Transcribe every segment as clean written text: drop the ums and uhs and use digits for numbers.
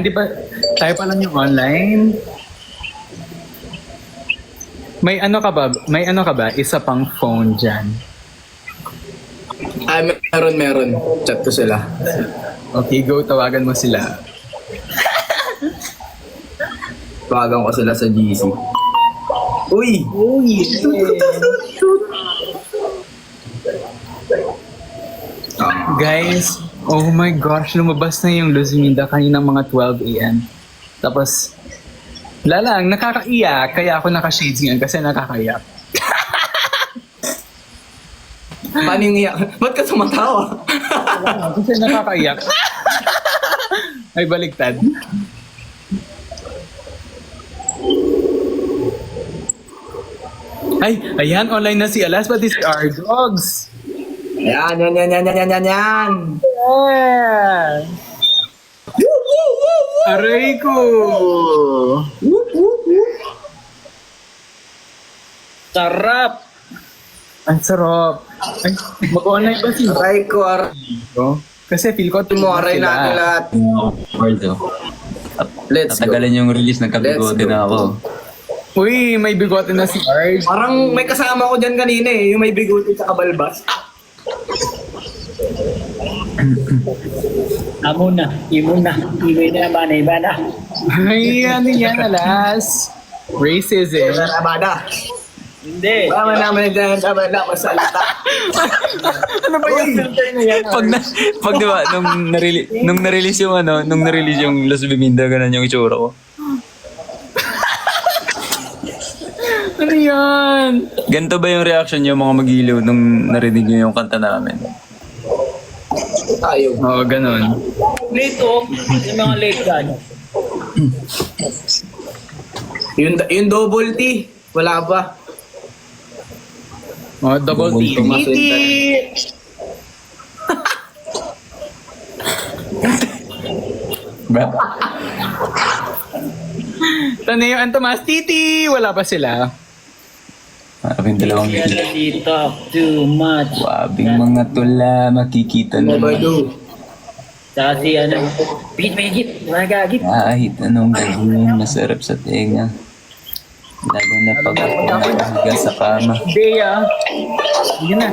Di ba tayo pa lang yung online? May ano ka ba? Isa pang phone dyan. Meron. Chat ko sila. Okay, go. Tawagan mo sila. Tawagan ko sila sa GC. Uy! Guys, oh my gosh, lumabas na yung Luzminda kaninang mga 12 a.m. Tapos, lalang, nakakaiyak. Kaya ako naka-shades ngayon kasi nakakaiyak. Paano yung iyak? Ba't ka sumatawa? Kasi nakakaiyak. Ay, baliktad. Ay, ayan, online na si Alas, pati si R-Dogs. Yan. Yeah! Aray ko! Sarap! Ang sarap. Ay, mag-online ba si Aray ko, Kasi feel ko mo, aray natin lahat. Let's go. Tatagalan yung release ng kabigote Let's go. na ako. Uy, may bigote na si Arj. Parang may kasama ko dyan kanina yung may biguti sa kabalbas. Amo na. Iba na ba na iba na. Ay, ano yan, Alas? Racism. Bada. Hindi. Tama naman dyan, tama na, masalita. Ano ba yung filter na yan? Pag diba, nung na-release yung Los Biminda, ganun yung itsura ko. Ano yan? Ganito ba yung reaction niyo mga magiliw nung narinig niyo yung kanta namin? Tayo. Oo, ganun. Late oh. Yung mga late gan. Yung double T, wala pa. Oh, double T. Tumasin Bro? Tanay yung Antomas, Titi! Wala pa sila. Parang dalawang You talk too much. wabing mga tula, makikita naman. Mabado. Saka si ano. Pigit may higit. Magagit. Kahit anong gawin, masarap sa tenga. Lalo na pag nakahiga sa kama. Bea. Yun na.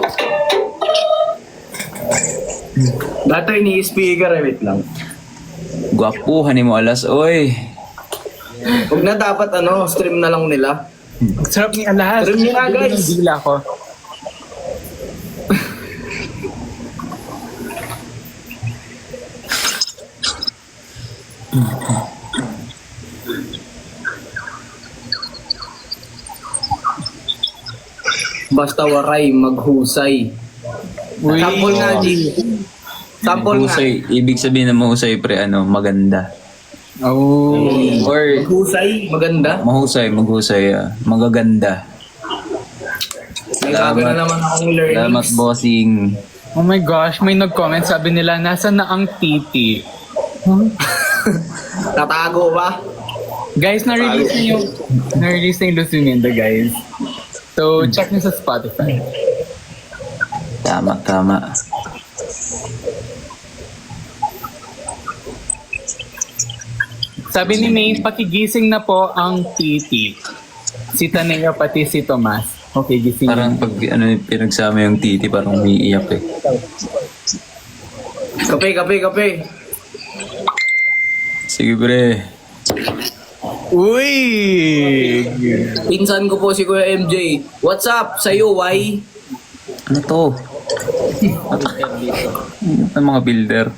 Dati ini-speaker, wait lang. Gwapuhan ni mo alas, oy. Huwag na dapat stream na lang nila. Ang sarap ni Alas. Trim nyo na, guys. Yung dila ko. Basta waray, maghusay. Uy. Sample nga, G. Sample nga. Mahusay, ibig sabihin na mahusay pre, maganda. Oh. Or Maghusay, maganda. maghusay, magaganda. May bago na naman akong learnings. Salamat bossing. Oh my gosh, may nag-comment. Sabi nila, nasa na ang titi? Tatago ba? Guys, na-release na yung Lucinda, guys. So, check nyo sa Spotify. Tama. Sabi ni May, pakigising na po ang titi. Si Taneo pati si Tomas. Okay, gising. Parang pag pinagsama yung titi, parang umiiyak eh. Kape. Sige pre. Uy! Pinsan ko po si Kuya MJ. What's up sa'yo, why? Ano to? Ang mga builder.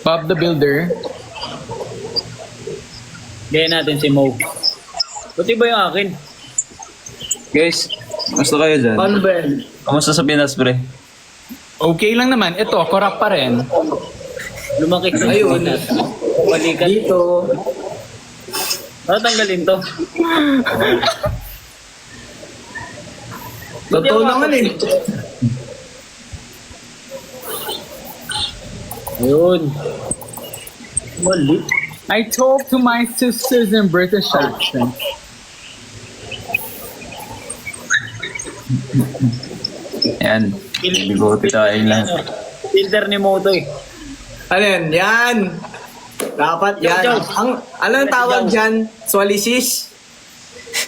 Bob the Builder. Gaya natin si Mo. Buti ba yung akin? Guys, gusto kayo dyan? Paano ba yan? Kamusta sa Pinas pre? Okay lang naman. Ito, korap pa rin. Lumaki sa Ayun. Balikan. Dito. Ano tanggalin to? Totoo naman eh. Ayun. Mali. I talk to my sisters in British accent. Yan. Bigote tayo lang. Filter ni Moto eh. Ano yan? Yan! Dapat yan. Anong tawag dyan? Swalisis?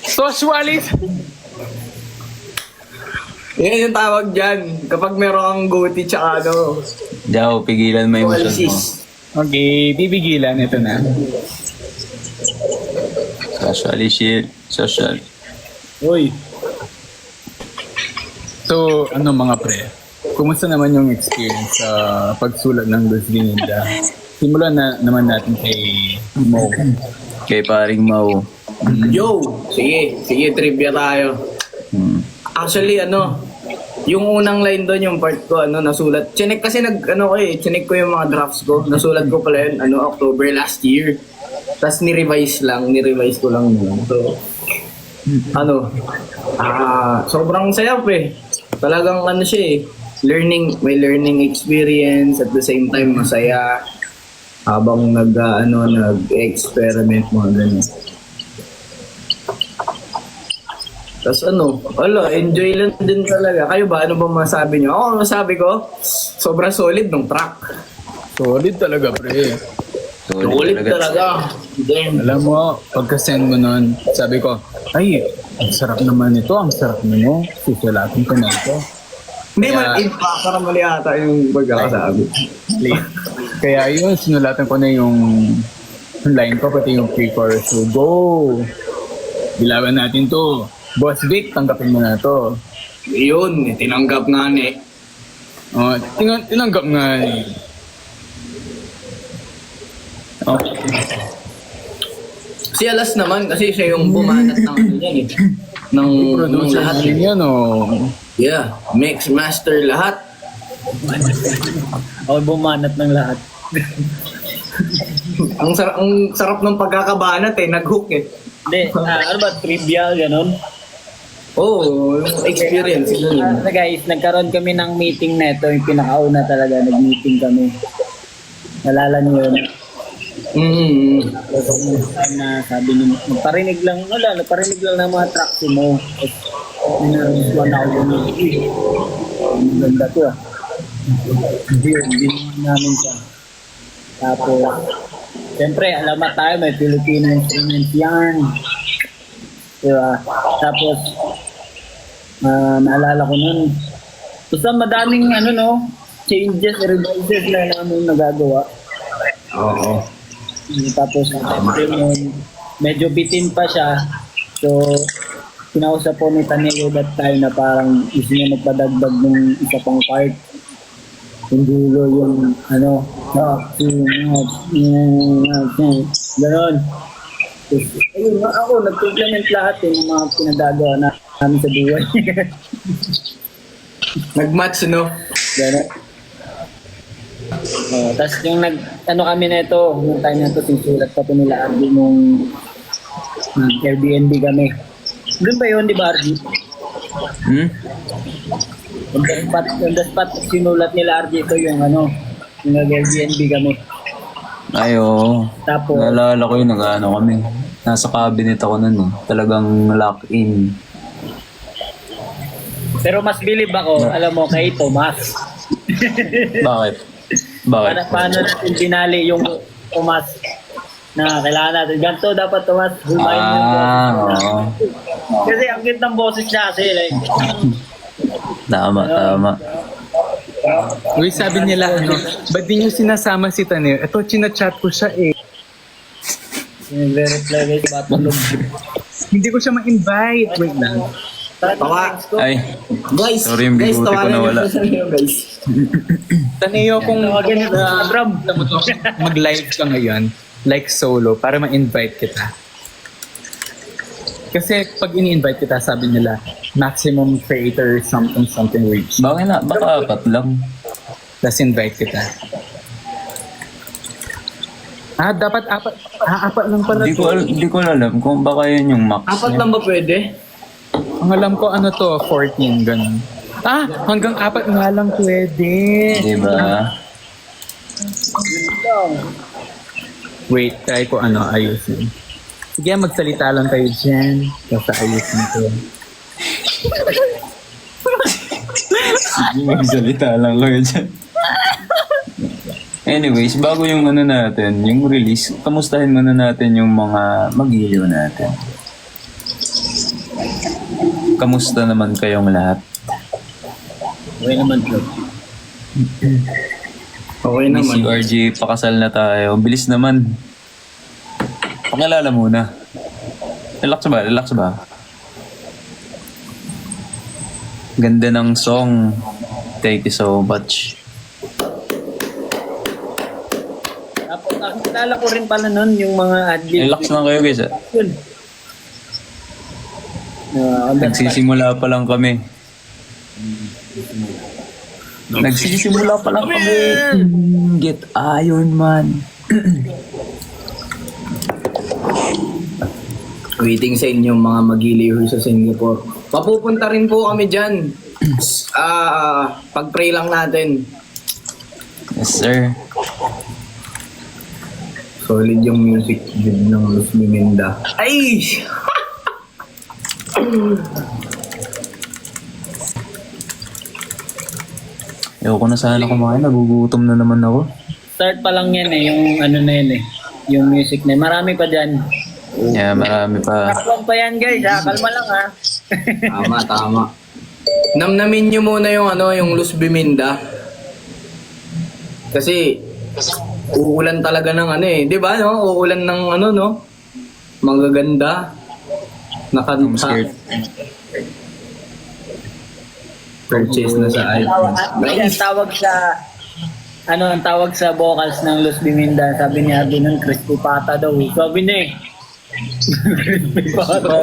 Socialist! Yan yung tawag dyan. Kapag meron kang goatee tsaka ano. Diyaw, pigilan mo yung emotion mo. Swalisis. Okay, bibigilan. Ito na. Socially shit. Social. Uy. So, ano mga pre? Kumusta naman yung experience sa pagsulat ng Luz Linda? Simulan na naman natin kay Mo. Kay paring Mau. Yo! Sige, trivia tayo. Hmm. Actually, yung unang line doon, yung part ko, nasulat. Chinek kasi chinek ko yung mga drafts ko. Nasulat ko pala yun, October last year. Tapos ni-revise ko lang yun. So, sobrang sayap eh. Talagang siya eh. May learning experience at the same time masaya habang nag-experiment mga ganun. Tapos enjoy lang din talaga. Kayo ba? Ano ba masabi nyo? Ako, masabi ko, sobrang solid ng track. Solid talaga, pre. Solid talaga. Damn. Alam mo, pagka-send mo nun, sabi ko, ay, ang sarap naman ito, ang sarap mo. Susulatin ko na ito. Hindi Kaya- man, parang mali ata yung pagkakasabi. Kaya yun, sinulatan ko na yung line ko, pati yung pre-chorus. So, go! Bilawan natin to. Boss Vic, tanggapin mo na to. Yun, tinanggap nga ni. Oh, tinanggap nga eh. Oh, Si Alas naman, kasi siya yung bumanat ng yan eh. Ng producer lahat. natin yan, oh. Yeah, mix, master, lahat. Ako bumanat ng lahat. Ang sarap ng pagkakabanat eh, nag-hook eh. Hindi, ano ba, trivia, ganun? Oo, yung experience. Yun. Guys, nagkaroon kami ng meeting neto, yung pinakauna talaga, nag-meeting kami. Nalala niyo yun? Na sabi niyo, nagparinig lang ng mga tracks mo. Minarusuan ako yun. Ang ganda to ah. Hindi namin siya. Tapos, siyempre, alamat tayo, may Filipino instruments yan. Diba? Tapos, naalala ko nun. Basta madaming changes, revises na namin nagagawa. Oo. Tapos, medyo bitin pa siya. So, kinausap po ni Taneo that time na parang gusto niya magpadagdag ng isa pang part. Yung dulo, yung ganon. Ayun, ako, nag-complement lahat ng mga pinagagawa namin sa buhay. Nag-match, no? Ganon. Tapos yung kami na ito, yung time na ito, sinusulat pa ito nila Arby nung Airbnb kami. Doon ba yun, di ba Arby? On the spot, sinulat nila RJ ito yung yung nag-Airbnb kami. Ay, oo. Tapos, Naalala ko yun, kami. Nasa cabinet ako nun, Talagang lock-in. pero mas believe ako, alam mo, kay Tomas. Bakit? Bakit? Paano natin binali yung Tomas na kailangan natin. Ganito dapat Tomas, humayin yung boses na. Oo. Kasi ang cute ng boses niya kasi. Like, Tama. Uy, sabi nila, ba't di nyo sinasama si Taneo? Ito, chinachat ko siya eh. nagre-reply guys, batulog. Hindi ko siya ma-invite. Wait lang. Tawa. Ay, Guys, sorry, yung bigote ko tawanan niyo nawala. po sa inyo, guys. Taneo, kung Tawagan niyo sa Instagram. mag-live ka ngayon, like solo, para ma-invite kita. Kasi pag ini-invite kita, sabi nila, maximum creator something reach. bakit na? Baka apat lang. Tapos invite kita. Dapat apat lang pala Hindi to. ko alam kung baka yun yung max Apat niya. lang ba pwede? Ang alam ko, 14, ganun. Hanggang 4 nga lang pwede. Diba? Wait, try ko ayusin. Sige, magsalita lang kayo dyan. Basta ayusin ko. Sige, magsalita lang kayo dyan. Anyways, bago yung ano natin, yung release, kamustahin muna natin yung mga magiliw natin. Kamusta naman kayong lahat? Okay naman bro. Okay Miss naman. RJ, pakasal na tayo. Bilis naman. Pakilala muna. Relax ba? Relax ba? Ganda ng song. Thank you so much. Tapos nakikilala ko rin pala nun yung mga adlibs. Relax lang kayo guys. Yun. Nagsisimula pa lang kami. Nagsisimula pa lang kami. Get Iron Man. Waiting sa inyo mga magiliw sa Singapore. Papupunta rin po kami dyan. Pag-pray lang natin. Yes sir. Solid yung music din ng Luz Biminda. Ay! Ayoko na sana kumain. Nagugutom na naman ako. Start pa lang yan yung ano na yun yung music na yun. Marami pa dyan. Yeah, marami pa. Takpan pa yan guys kalma lang ha. Tama. Namnamin nyo muna yung yung Luz Biminda. Kasi uulan talaga ng di ba no? Uulan ng no? Magaganda. I'm scared. Purchase na sa iPhone. Ang tawag sa ang tawag sa vocals ng Luz Biminda, sabi ni Abby nun, Crispy Pata daw. Sabi niya Crispy Pata.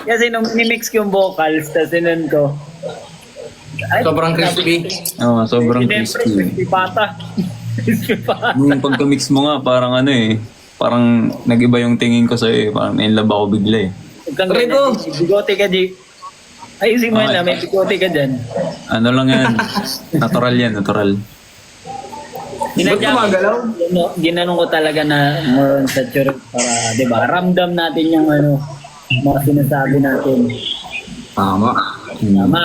Kasi nung nimix ko yung vocals, tapos sinan ko. Sobrang crispy. Oo, sobrang Siyempre, crispy. Crispy Pata. Crispy Pata. Yung pagka-mix mo nga, parang parang nag-iba yung tingin ko sa'yo Parang in-love ako bigla Huwag kang Rico! ganyan. Bigote ka, G. Ayusin mo Okay. na, may bigote ka dyan. Ano lang yan. Natural yan, natural. Ba't gumagalaw? Ginanong ko talaga na more on saturate para, di ba, ramdam natin yung mga sinasabi natin. Tama. Tama.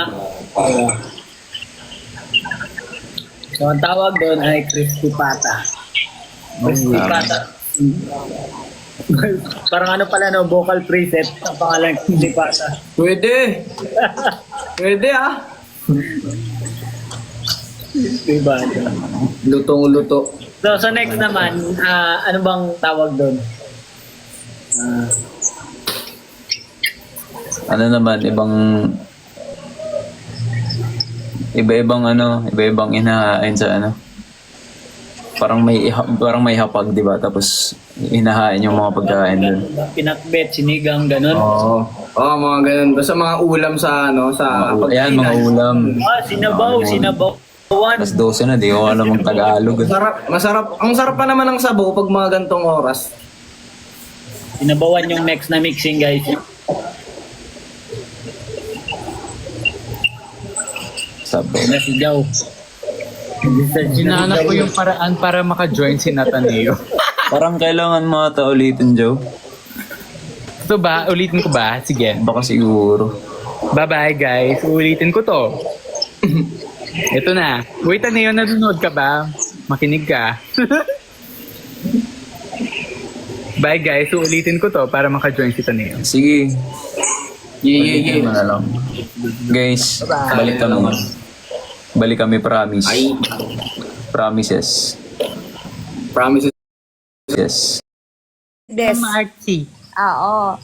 So, ang tawag doon ay Crispy Pata. Crispy Pata. Parang pala vocal preset ang pangalan Crispy Pata. Pwede. Pwede Crispy Pata. Lutong-luto. So, sa next naman, ano bang tawag doon? Ano naman, iba-ibang inahain sa Parang may hapag, di ba? Tapos inahain yung mga pagkain doon. Pinakbet, sinigang, ganun. Oo, mga ganun. Basta mga ulam sa Ayan, mga ulam. Sinabawan. Tapos 12 na, di ko alam ang Tagalog. Masarap. Ang sarap pa naman ng sabaw pag mga gantong oras. Sinabawan yung next na mixing, guys. Sabaw. Nasigaw. Hinahanap ko yung paraan para maka-join si Nataneo. Parang kailangan mata ulitin, Joe. Ito ba? Ulitin ko ba? Sige. Baka siguro. Bye-bye guys. Ulitin ko to. Ito na. Wait, Taneo, nanonood ka ba? Makinig ka. Bye guys. Ulitin ko to para maka-join si Taneo. Sige. Yeah. Ulitin mo na lang. Guys, balik kami. Balik kami, promise. Ay, Promises. promises. Yes. Des. Marcy. Oo.